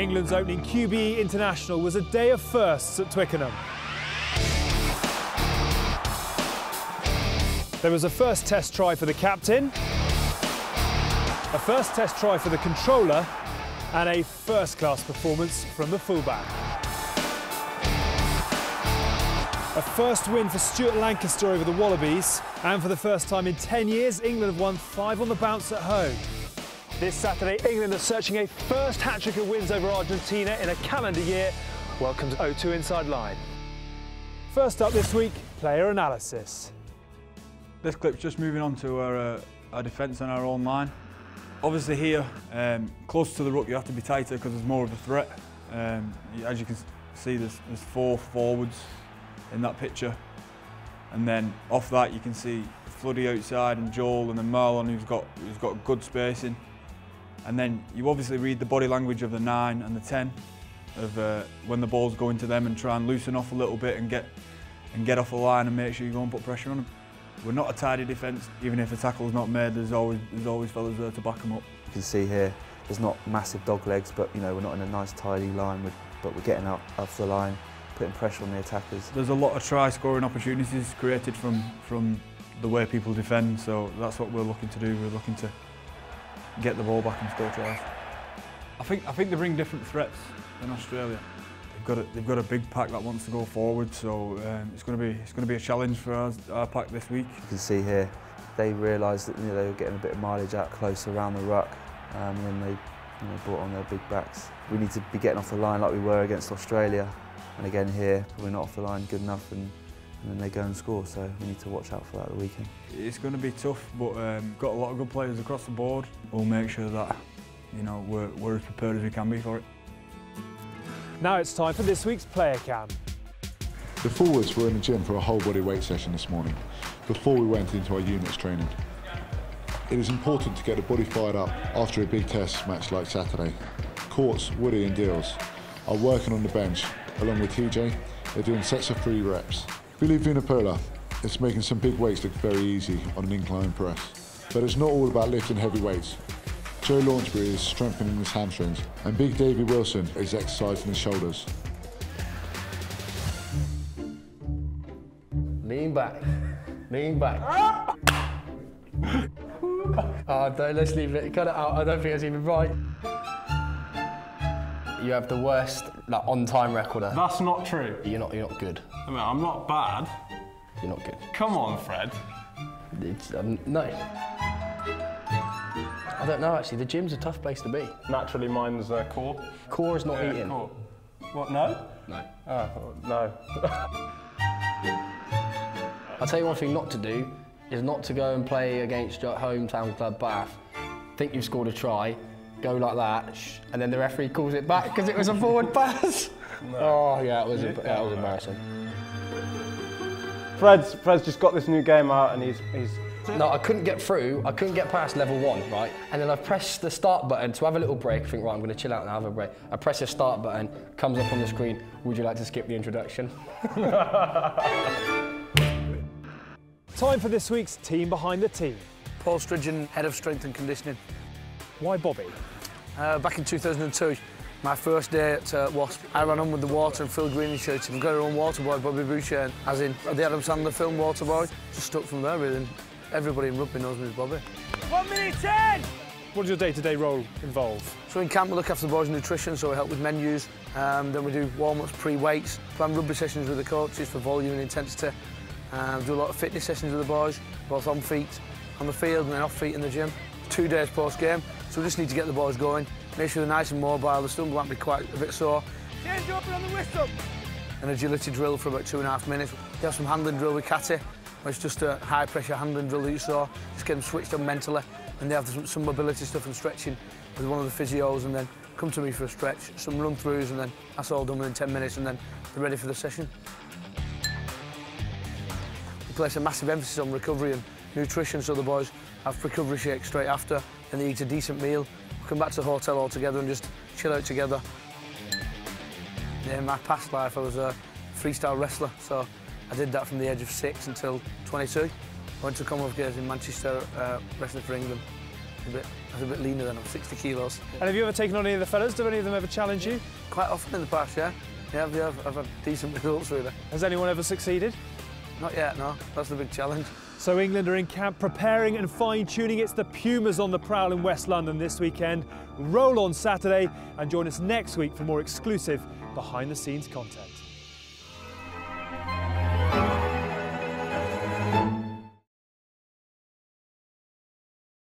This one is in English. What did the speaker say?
England's opening QBE international was a day of firsts at Twickenham. There was a first test try for the captain, a first test try for the controller, and a first-class performance from the fullback. A first win for Stuart Lancaster over the Wallabies, and for the first time in 10 years, England have won 5 on the bounce at home. This Saturday, England are searching a first hat-trick of wins over Argentina in a calendar year. Welcome to O2 Inside Line. First up this week, player analysis. This clip's just moving on to our defence and our own line. Obviously here, close to the ruck, you have to be tighter because there's more of a threat. As you can see, there's 4 forwards in that picture. And then off that you can see Floody outside and Joel, and then Marlon who's got good spacing. And then you obviously read the body language of the 9 and the 10 of when the ball's going to them, and try and loosen off a little bit and get off the line and make sure you go and put pressure on them. We're not a tidy defence. Even if a tackle's not made, there's always fellas there to back them up. You can see here, there's not massive dog legs, but you know, we're not in a nice tidy line, but we're getting out off the line, putting pressure on the attackers. There's a lot of try-scoring opportunities created from the way people defend, so that's what we're looking to do. We're looking to get the ball back and score tries. I think they bring different threats than Australia. They've got a big pack that wants to go forward, so it's going to be a challenge for our pack this week. You can see here, they realised that they were getting a bit of mileage out close around the ruck, and then they brought on their big backs. We need to be getting off the line like we were against Australia, and again here we're not off the line good enough, and then they go and score. So we need to watch out for that the weekend. It's going to be tough, but got a lot of good players across the board. We'll make sure that we're as prepared as we can be for it. Now it's time for this week's Player Cam. The forwards were in the gym for a whole body weight session this morning, before we went into our units training. It is important to get the body fired up after a big test match like Saturday. Courts, Woody and Deals are working on the bench, along with TJ. They're doing sets of 3 reps. Billy Vunipola is making some big weights look very easy on an incline press. But it's not all about lifting heavy weights. Joe Launchbury is strengthening his hamstrings, and Big Davey Wilson is exercising his shoulders. Lean back. Lean back. Oh, don't, let's leave it. Cut it out. I don't think it's even right. You have the worst on-time record. That's not true. You're not good. I mean, I'm not bad. You're not good. Come on, Fred. No. I don't know, actually. The gym's a tough place to be. Naturally, mine's core. Core is not eating. Core. What, no? No. Oh, no. I'll tell you one thing not to do is not to go and play against your hometown club Bath, think you've scored a try, go like that, and then the referee calls it back because it was a forward pass. No. Oh, yeah, it was embarrassing. Fred's just got this new game out and he's... No, I couldn't get through. I couldn't get past level 1, right? And then I pressed the start button to have a little break. I think, right, I'm going to chill out and have a break. I press the start button, comes up on the screen. Would you like to skip the introduction? Time for this week's Team Behind the Team. Paul Stridgeon, Head of Strength and Conditioning. Why Bobby? Back in 2002, my first day at Wasp, I ran on with the water and Phil Green initiative. We've got our own water boy, Bobby Boucher, as in the Adam Sandler film Water Boy. Just stuck from there, really. Everybody in rugby knows me as Bobby. 1 minute 10! What does your day-to-day role involve? So in camp we look after the boys' nutrition, so we help with menus. Then we do warm-ups, pre-weights, plan rugby sessions with the coaches for volume and intensity. Do a lot of fitness sessions with the boys, both on feet, on the field and then off feet in the gym. 2 days post-game, so we just need to get the boys going, make sure they're nice and mobile, they're still going to be quite a bit sore. Change over on the whistle! An agility drill for about 2.5 minutes. We have some handling drill with Catty. It's just a high-pressure handling drill that you saw. Just get them switched on mentally. And they have some mobility stuff and stretching with one of the physios, and then come to me for a stretch, some run-throughs, and then that's all done within 10 minutes, and then they're ready for the session. We place a massive emphasis on recovery and nutrition, so the boys have recovery shakes straight after, and they eat a decent meal. We come back to the hotel all together and just chill out together. In my past life, I was a freestyle wrestler, so I did that from the age of 6 until 22. I went to Commonwealth Games in Manchester, wrestling for England. I was a bit leaner than I'm 60 kilos. And have you ever taken on any of the fellas? Do any of them ever challenge you? Quite often in the past, yeah. Yeah, I've had decent results really. Has anyone ever succeeded? Not yet, no. That's the big challenge. So England are in camp preparing and fine-tuning. It's the Pumas on the prowl in West London this weekend. Roll on Saturday and join us next week for more exclusive behind-the-scenes content.